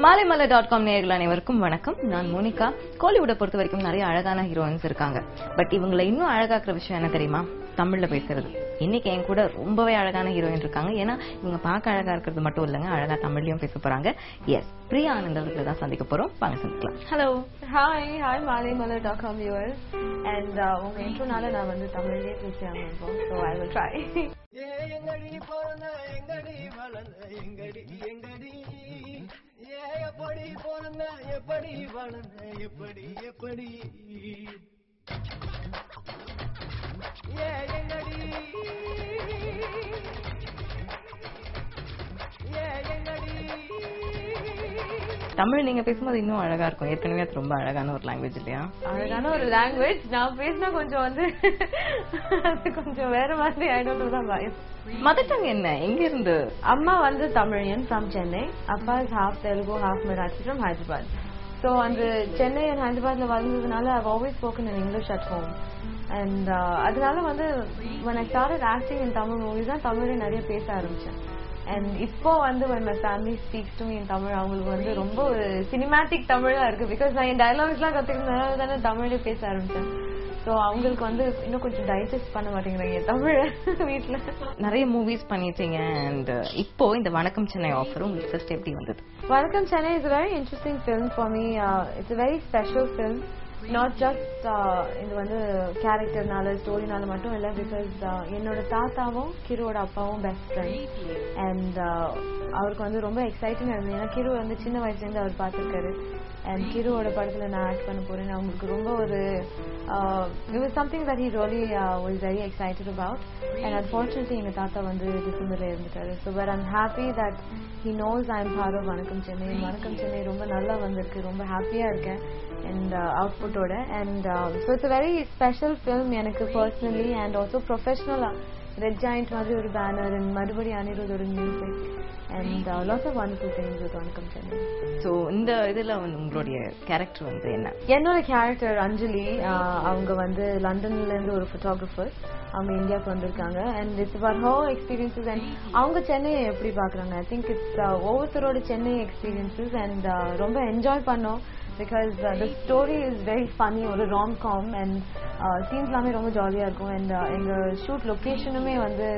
malaymalay.com நேயர்கள் அனைவருக்கும் வணக்கம். நான் மோனிகா. கோலிவுட்டை பொறுத்த வரைக்கும் நிறைய அழகான ஹீரோயின்ஸ் இருக்காங்க. பட் இவங்களை இன்னும் அழகாக்குற விஷயம் என்ன தெரியுமா? தமிழ்ல பேசுறது. இன்னைக்கு என் கூட ரொம்பவே அழகான ஹீரோயின் இருக்காங்க. ஏன்னா இவங்க பார்க்க அழகா இருக்கிறது மட்டும் இல்லைங்க, அழகா தமிழ்லயும் பேச போறாங்க. எஸ், பிரியா ஆனந்த் அவர்களை தான் சந்திக்க போறோம். வாங்க சந்திக்கலாம். Hello, hi malaymalay.com viewers. And உங்க இன்ட்ரோனால நான் வந்து தமிழ்லயே பேசியாங்க. So I will try. எங்கடி போன எங்கடி வளர்ந்த எங்கடி எங்கடி எப்படி போன எப்படி வளர்ந்த எப்படி எப்படி எங்கடி எங்கடி. தமிழ் நீங்க பேசும்போது இன்னும் அழகா இருக்கும். ஏற்கனவே அது ரொம்ப அழகான ஒரு லாங்குவேஜ் இல்லையா? அழகான ஒரு லாங்குவேஜ். நான் பேசினா கொஞ்சம் வந்து அது கொஞ்சம் வேற மாதிரி ஆயிடும் தான் பயம். மதர் டங் என்ன? எங்க இருந்து? அம்மா வந்து தமிழியன் ஃப்ரம் சென்னை. அப்பா is half Telugu half Marathi from Hyderabad. So அந்த சென்னை அண்ட் ஹைதராபாத்ல வளர்ந்ததுனால I've always spoken in English at home. And அதனால வந்து when I started acting in Tamil movies தான் தமிழே நிறைய பேச ஆரம்பிச்சேன். And இப்போ வந்து when my family speaks to me in Tamil அவங்களுக்கு வந்து ரொம்ப ஒரு சினிமேட்டிக் தமிழா இருக்கு. பிகாஸ் நான் என் டயலாக்ஸ்லாம் கத்துக்கிறதுனால தானே தமிழே பேச ஆரம்பிச்சேன். ஸோ அவங்களுக்கு வந்து இன்னும் கொஞ்சம் டைஜஸ்ட் பண்ண மாட்டேங்கிறாங்க தமிழ் வீட்டில். நிறைய மூவிஸ் பண்ணிட்டீங்க. அண்ட் இப்போ இந்த வணக்கம் சென்னை ஆஃபர் உங்களுக்கு ஃபர்ஸ்ட் எப்படி வந்தது? வணக்கம் Chennai is a very interesting film for me. It's a very special film. Not just இது வந்து கேரக்டர்னால ஸ்டோரினால மட்டும் இல்லை. பிகாஸ் என்னோட தாத்தாவும் கிருவோட அப்பாவும் பெஸ்ட் ஃப்ரெண்ட். அண்ட் அவருக்கு வந்து ரொம்ப எக்ஸைட்டிங்காக இருந்தது. ஏன்னா கிரு வந்து சின்ன வயசுலேருந்து அவர் பார்த்துருக்காரு. அண்ட் கிருவோட படத்தில் நான் ஆக்ட் பண்ண போறேன்னு அவங்களுக்கு ரொம்ப ஒரு it was something that he really was very excited about. And unfortunately எங்க தாத்தா வந்து டிசம்பர்ல இருந்துட்டாரு. So but I'm happy that he knows I'm part of வணக்கம் சென்னை. வணக்கம் சென்னை ரொம்ப நல்லா வந்திருக்கு. ரொம்ப ஹாப்பியா இருக்கேன் and output-ஓட. And so it's a very special film எனக்கு personally and also professional. Red Giant மாதிரி ஒரு பேனர் and மறுபடி அனிருத் ஒரு music and lots of wonderful things with வணக்கம் சென்னை. ஸோ இந்த இதுல வந்து உங்களுடைய கேரக்டர் வந்து என்ன? என்னோட கேரக்டர் அஞ்சலி. அவங்க வந்து லண்டன்ல இருந்து ஒரு போட்டோகிராஃபர். அவங்க இந்தியாவுக்கு வந்திருக்காங்க. And it's about her experiences. And அவங்க சென்னையை எப்படி பாக்குறாங்க. ஐ திங்க் இட்ஸ் ஒவ்வொருத்தரோட சென்னை எக்ஸ்பீரியன்சஸ். அண்ட் ரொம்ப என்ஜாய் பண்ணோம். Because the story is very funny, ஒரு rom-com and scenes எல்லாமே ரொம்ப ஜாலியா இருக்கும். and எங்க ஷூட் லொகேஷனுமே வந்து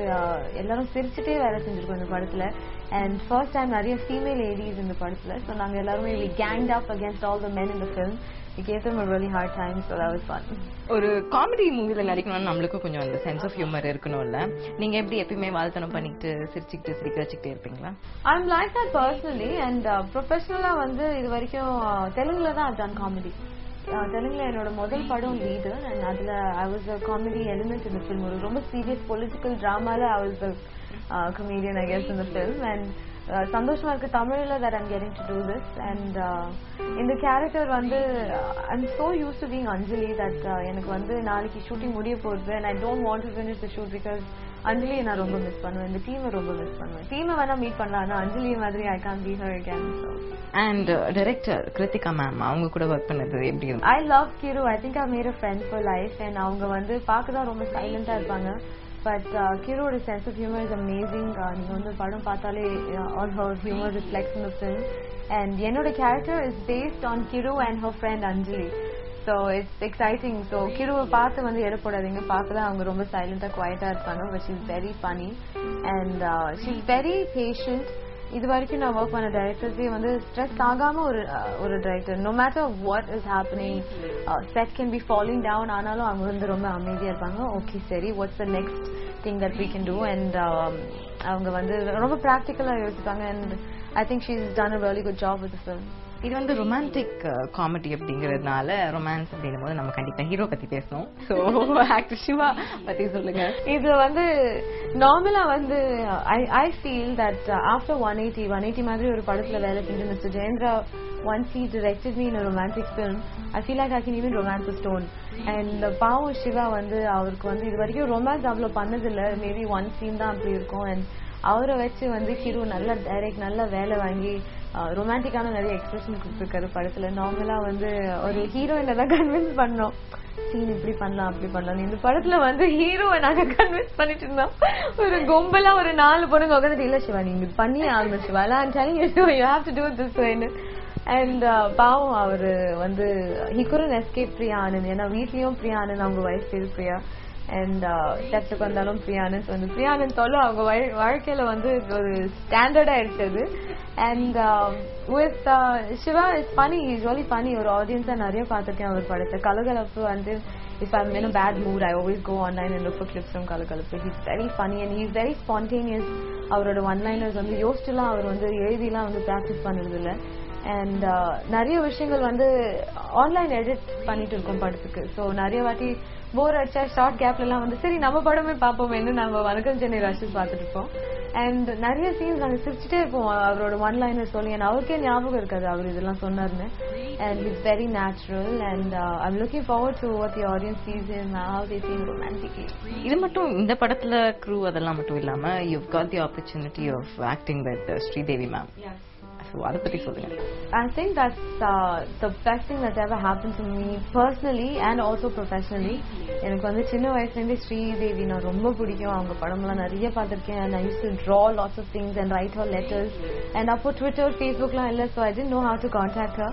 எல்லாரும் சிரிச்சுட்டே வேலை செஞ்சிருக்கோம் இந்த படத்துல. and first time நிறைய female ladies இந்த படத்துல. so நாங்க எல்லாருமே we ganged up against all the men in the film. we gave them a really hard time, so that was fun. ஒரு காமெடி மூவில நடிக்கணும்னு நம்மளுக்கும் கொஞ்சம் அந்த சென்ஸ் ஆஃப் ஹியூமர் இருக்கணும்ல. நீங்க எப்படி எப்பயுமே வாழ்த்தனம் பண்ணிட்டு சிரிச்சுக்கிட்டு சிரிக்க வச்சுக்கிட்டே இருப்பீங்களா? I'm like that personally. and professionally வந்து இது வரைக்கும் தெலுங்குல தான் I've done comedy. தெலுங்குல என்னோட முதல் படம் லீடர். and அதுல I was a comedy element in the film. ஒரு ரொம்ப சீரியஸ் பொலிட்டிக்கல் டிராமால I was the comedian I guess in the film. and சந்தோஷமா இருக்கு தமிழ்ல that I'm getting to do this. and இந்த கேரக்டர் வந்து I'm so used to being Anjali that எனக்கு வந்து நாளைக்கு ஷூட்டிங் முடிய போகுது and I don't want to finish the shoot because அஞ்சலியை நான் ரொம்ப மிஸ் பண்ணுவேன். இந்த டீமை ரொம்ப மிஸ் பண்ணுவேன். டீமை வேணா மீட் பண்ணலாம், ஆனா அஞ்சலி மாதிரி I can't be her again. so and director Krithika ma'am அவங்க கூட ஒர்க் பண்ணது எப்படி இருக்கு? I love Kiru. I think I made a friend for life. and அவங்க வந்து பார்க்க தான் ரொம்ப சைலண்டா இருப்பாங்க. but Kiru's sense of humor is amazing. நீங்க வந்து படம் பார்த்தாலே all her humor reflects in the film. and என்னோட character is based on Kiru and her friend Anjali. so it's exciting. so Kiruவை பார்த்து வந்து எடப்படாதீங்க. பார்க்கலாம் அவங்க ரொம்ப சைலண்டா குவைட்டா இருப்பாங்க. but she's very funny and she's very patient. இது வரைக்கும் நான் ஒர்க் பண்ண டைரக்டர்ஸே வந்து ஸ்ட்ரெஸ் ஆகாம ஒரு director. No matter what is happening, set can be falling down, ஆனாலும் அவங்க வந்து ரொம்ப அமைதியா இருப்பாங்க. ஓகே சரி, what's the next thing that we can do. And அவங்க வந்து ரொம்ப ப்ராக்டிக்கலா யோசிப்பாங்க. And I think she is done a really good job with the film. இது வந்து ரொமான்டிக் காமெடி அப்படிங்கறதுனால ரொமான்ஸ் அப்படின்னும் போது நம்ம கண்டிப்பா ஹீரோ பத்தி பேசணும். சோ ஆக்டர் சிவா பத்தி சொல்லுங்க. இது வந்து நார்மலா வந்து I feel that after 180 மாதிரி ஒரு படத்துல வேலை செஞ்சு mister Jayendra once he directed me in a romantic film, I feel like I can even romance a stone. and பாவம் சிவா வந்து அவருக்கு வந்து இது வரைக்கும் ரொமான்ஸ் அவ்வளவு பண்ணதில்லை. மேபி ஒன் சீன் தான் அப்படி இருக்கும். அண்ட் அவரை வச்சு வந்து கிரு நல்ல டைரக்ட் நல்ல வேலை வாங்கி ரொமான்டிக்கான நிறைய எக்ஸ்பிரஷன் கொடுத்துருக்காரு படத்துல. நார்மலா வந்து ஒரு ஹீரோயினை தான் கன்வின்ஸ் பண்ணோம், சீன் இப்படி பண்ணலாம் அப்படி பண்ணலாம். இந்த படத்துல வந்து ஹீரோவை நாங்க கன்வின்ஸ் பண்ணிட்டு இருந்தோம். ஒரு கும்பலா ஒரு 4 பொண்ணுங்க உட்காந்து இல்ல சிவா நீங்க பண்ணியே ஆகணும் Siva, I'm telling you you have to do it this way. And பாவம் அவரு வந்து he couldn't escape Priya Anand. ஏன்னா வீட்லயும் பிரியா ஆனந்த் அவங்க வைஃப் பேரு பிரியா அண்ட் செட்டுக்கு வந்தாலும் பிரியா ஆனந்த் வந்து பிரியா ஆனந்த் தொல்லை அவங்க வாழ்க்கையில வந்து ஒரு ஸ்டாண்டர்டா எடுத்தது. And with Shiva is funny, is really funny. ஒரு ஆடியன்ஸா நிறைய பார்த்திருக்கேன் அவர் படத்தை. கலகலப்பு வந்து if I'm in a bad mood, I always go online and look for clips from Kalakalapu. He's very funny and he's very spontaneous. அவரோட one-liners வந்து யோசிச்சுலாம் அவர் வந்து எழுதிலாம் வந்து ப்ராக்டிஸ் பண்ணுறது இல்லை. அண்ட் நிறைய விஷயங்கள் வந்து ஆன்லைன் எடிட் பண்ணிட்டு இருக்கோம் படத்துக்கு. ஸோ நிறைய வாட்டி போர் அடிச்சா ஷார்ட் கேப்ல எல்லாம் வந்து சரி நம்ம படமே பார்ப்போமேன்னு நம்ம வணக்கம் சென்னை ரஷஸ் பார்த்துட்டு இருப்போம். அண்ட் நிறைய சீன்ஸ் நாங்கள் சிரிச்சுட்டே இருப்போம் அவரோட ஒன்-லைனர் சொல்லி. அண்ட் அவருக்கே ஞாபகம் இருக்காது அவர் இதெல்லாம் சொன்னார்னு. And he's very natural and I'm looking forward to what the audience sees him, how they see him romantically. இது மட்டும் இந்த படத்துல crew அதெல்லாம் மட்டும் இல்லாம you've got the opportunity of acting with Sridevi ma'am. Yes. So அத பத்தி சொல்லுங்க. I think that's the best thing that's ever happened to me personally and also professionally. எனக்கு வந்து சின்ன வயசுல இருந்து ஸ்ரீதேவி நான் ரொம்ப பிடிக்கும். அவங்க படம்லாம் நிறைய பார்த்திருக்கேன். and I used to draw lots of things and write her letters. and அப்போ Twitter, Facebookலாம் இல்ல, so I didn't know how to contact her.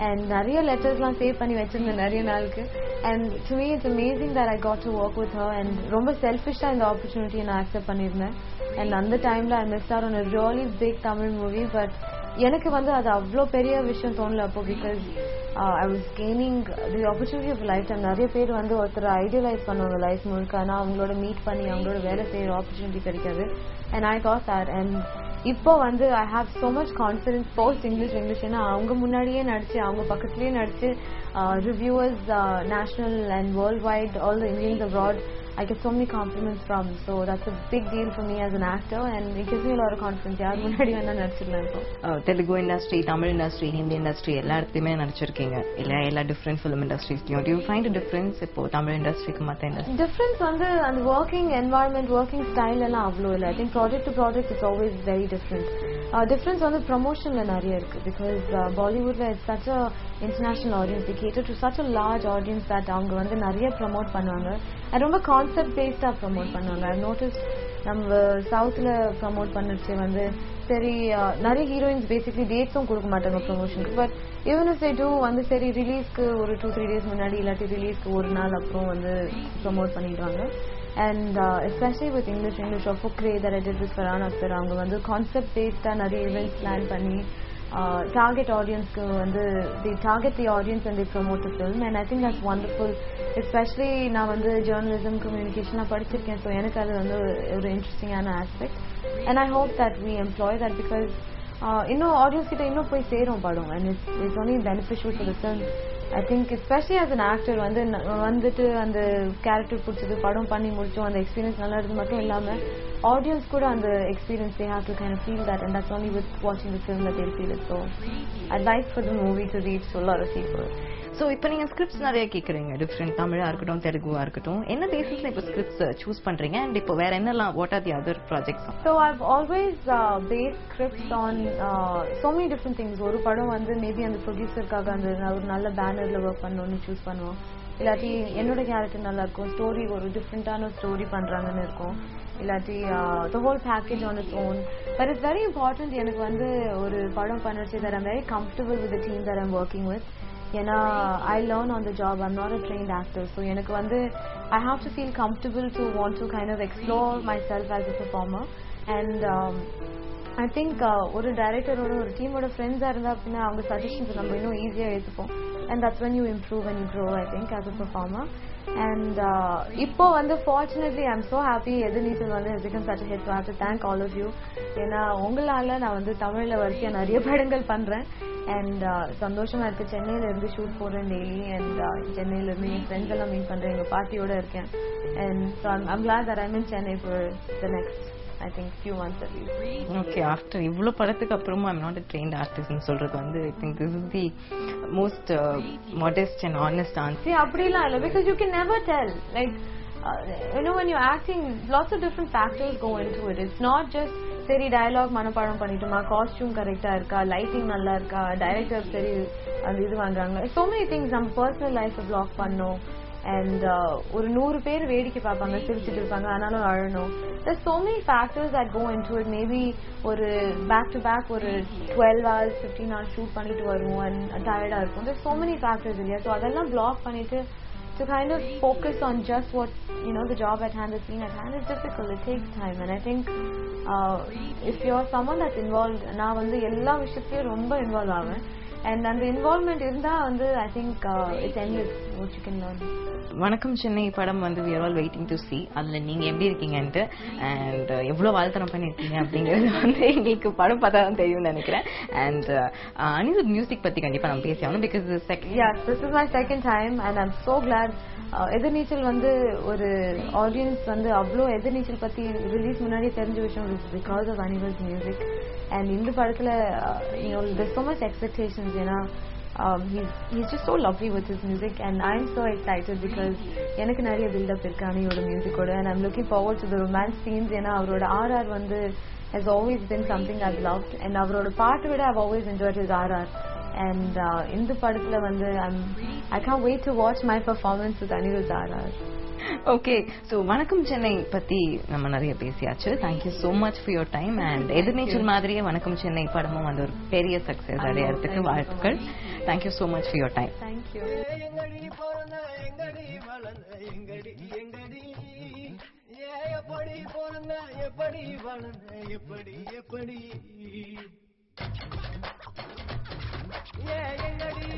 and நிறைய லெட்டர்ஸ்லாம் சேவ் பண்ணி வச்சிருந்தேன் நிறைய நாளுக்கு. and to me it's amazing that I got to work with her. and ரொம்ப செல்ஃபிஷா இந்த ஆப்பர்ச்சுனிட்டியை நான் அக்செப்ட் பண்ணியிருந்தேன். and அந்த டைம்ல I missed out on a really big Tamil movie. but எனக்கு வந்து அது அவ்வளோ பெரிய விஷயம் தோணல அப்போ. Because I was gaining the opportunity of life time. நிறைய பேர் வந்து ஒருத்தர் ஐடியலைஸ் பண்ணுவாங்க லைஃப் முழுக்க, ஆனால் அவங்களோட மீட் பண்ணி அவங்களோட வேலை செய்யற ஆப்பர்ச்சுனிட்டி கிடைக்காது. And I got that. And இப்போ வந்து I have so much confidence post English. ஏன்னா அவங்க முன்னாடியே நடிச்சு அவங்க பக்கத்துலயே நடிச்சு reviewers national and world wide all the Indians abroad I get so many compliments from. So that's a big deal for me as an actor and it gives me a lot of confidence. யார் முன்னாடி வேணா நடிச்சிடலாம். இப்போ Telugu industry, Tamil industry, Hindi industry எல்லா இடத்துலயுமே நடிச்சிருக்கீங்க இல்ல? எல்லா டிஃபரெண்ட் ஃபிலிம் இண்டஸ்ட்ரீஸ்லயும் do you find a difference இப்போ தமிழ் இண்டஸ்ட்ரிக்கு மத்த இண்டஸ்ட்ரி? டிஃபரன்ஸ் வந்து அந்த ஒர்க்கிங் என்வாயன்மெண்ட், ஒர்க்கிங் ஸ்டைல் எல்லாம் அவ்வளோ இல்லை. I think project to project it's always very different. Difference வந்து ப்ரமோஷன்ல நிறைய இருக்கு. பிகாஸ் பாலிவுட்ல it's such a international audience, they cater to such a large audience that அவங்க வந்து நிறைய ப்ரமோட் பண்ணுவாங்க. அது ரொம்ப கான்செப்ட் பேஸ்டா ப்ரமோட் பண்ணுவாங்க. ஐ நோட்டீஸ் நம்ம சவுத்ல ப்ரமோட் பண்ணிச்சு வந்து சரி நிறைய ஹீரோயின்ஸ் பேசிக்லி டேட்ஸும் கொடுக்க மாட்டாங்க ப்ரமோஷனுக்கு. But even if they do வந்து சரி ரிலீஸ்க்கு ஒரு 2-3 days முன்னாடி இல்லாட்டி ரிலீஸ்க்கு ஒரு நாள் அப்புறம் வந்து ப்ரமோட் பண்ணிடுவாங்க. and especially with English or Fukre that I did with Farhan Akhtar, அவங்க வந்து கான்செப்ட் பேஸ்டா நிறைய ஈவெண்ட்ஸ் பிளான் பண்ணி target audience வந்து they target the audience and they promote the film. and I think that's wonderful. especially நான் வந்து journalism communication படிச்சிருக்கேன். so எனக்கு அது வந்து ஒரு இன்ட்ரெஸ்டிங்கான aspect and I hope that we employ that because இன்னும் ஆடியன்ஸ் கிட்ட இன்னும் போய் சேரும் படம். and it's only beneficial for the film. I think especially as an actor வந்துட்டு அந்த கேரக்டர் பிடிச்சது படம் பண்ணி முடிச்சோம் அந்த எக்ஸ்பீரியன்ஸ் நல்லா இருக்கு மட்டும் இல்லாம audience கூட அந்த experience they have to kind of feel that, and that's only with watching the film that they'll feel it. so I'd like for the movie to reach to a lot of people. So இப்போ நீங்க scripts நிறைய கேக்குறீங்க, different தமிழா இருக்கட்டும் தெலுங்குவா இருக்கட்டும். என்ன பேசிஸ்ல இப்போ scripts choose பண்றீங்க? அண்ட் இப்போ வேற என்னலாம் what are the other projects? So I've always based scripts on so many different things. ஒரு படம் வந்து மேபி அந்த ப்ரொடியூசருக்காக அந்த ஒரு நல்ல பேனர்ல ஒர்க் பண்ணணும்னு சூஸ் பண்ணுவோம். இல்லாட்டி என்னோட கேரக்டர் நல்லா இருக்கும், ஸ்டோரி ஒரு டிஃப்ரெண்டான ஸ்டோரி பண்றாங்கன்னு இருக்கும். இல்லாட்டி the whole package on its own. but it's very important எனக்கு வந்து ஒரு படம் பண்ணச்சு that I'm very comfortable with the team that I'm working with. ஏன்னா I learn on the job. I'm not a trained actor. so எனக்கு வந்து I have to feel comfortable to want to kind of explore myself as a performer. and I think ஒரு டைரக்டரோட ஒரு டீமோட ஃப்ரெண்ட்ஸா இருந்தா அப்படின்னா அவங்க சஜஷன்ஸ் நம்ம இன்னும் ஈஸியா எடுத்துப்போம். and that's when you improve and you grow, I think, as a performer. and இப்போ வந்து fortunately I'm so happy எதிர்நீச்சல் வந்து has become such a hit. so I have to thank all of you. ஏன்னா உங்களால நான் வந்து தமிழ்ல வரைக்கும் நிறைய படங்கள் பண்றேன். and சந்தோஷமா இருக்கு. சென்னையில இருந்து ஷூட் போறேன் டெய்லி. and சென்னையில இருந்து என் ஃப்ரெண்ட்ஸ் எல்லாம் மீட் பண்றேன், எங்க பார்ட்டியோட இருக்கேன். and so I'm glad that I'm in Chennai for the next I think few months at least. Okay, after இவ்ளோ படத்துக்கு அப்புறமா I'm not a trained artist ன்னு சொல்றது வந்து I think this is the most modest and honest answer. See, அப்படிலாம் இல்ல, because you can never tell. like you know when you're acting lots of different factors go into it. it's not just சரி dialogue மனப்பாடம் பண்ணிட்டுமா, costume கரெக்டா இருக்கா, lighting நல்லா இருக்கா, director சரி அந்த இது வாங்குறாங்க. so many things. நம்ம பர்சனல் லைஃப் பிளாக் பண்ணோம். and ஒரு 100 பேர் வேடிக்கை பார்ப்பாங்க, சிரிச்சிட்டு இருப்பாங்க, ஆனாலும் அழணும். There's so many factors that go into it. Maybe ஒரு back to back ஒரு 12 hours 15 hours shoot பண்ணிட்டு வருவோம் and tired ஆ இருக்கும். There's so many factors இல்லையா? So அதெல்லாம் block பண்ணிட்டு to kind of focus on just what, you know, the job at hand, the scene at hand is difficult. It takes time, and I think if you're someone that's involved, நான் வந்து எல்லா விஷயத்திலயும் ரொம்ப involve ஆவேன், and அந்த involvement இருந்தா வந்து I think it's endless what you can learn. வணக்கம் சென்னை படம் வந்து we are all waiting to see. அதுல நீங்க எப்படி இருக்கீங்கன்ட்டு and எவ்வளவு வாழ்த்தனம் பண்ணிருக்கீங்க அப்படிங்கிறது வந்து எங்களுக்கு படம் பார்த்தா தான் தெரியும்னு நினைக்கிறேன். and அனிருத் மியூசிக் பத்தி கண்டிப்பா நம்ம பேசி ஆகணும் because this is my second time and I'm so glad. எதிர்நீச்சல் வந்து ஒரு ஆடியன்ஸ் வந்து அவ்வளோ எதிர்நீச்சல் பத்தி ரிலீஸ் முன்னாடி தெரிஞ்ச விஷயம் because of Anirudh music. and இந்த படத்துல you know there's so much expectations, you know. He's just so lovely with his music and I'm so excited because எனக்கு நிறைய build up இருக்கு அனியோட மியூசிக்கோட, and I'm looking forward to the romance scenes. ஏன்னா அவரோட RR வந்து has always been something I've loved, and அவரோட பாட்டு விட I've always enjoyed his RR. and இந்த படத்துல வந்து I can't wait to watch my performance with Anirudh RR. Okay, so Vanakkam Chennai பத்தி நம்ம நிறைய பேசியாச்சு. Thank you so much for your time. And Ethirneechal மாதிரியே வணக்கம் சென்னை படமும் வந்து ஒரு பெரிய சக்சஸ் அடையறதுக்கு வாழ்த்துக்கள். Thank you so much for your time. Thank you. எங்கடி போறந்த எங்கடி வளர்ந்த எங்கடி எங்கடி எப்படி போறந்த எப்படி வளர்ந்த எப்படி எப்படி எங்கடி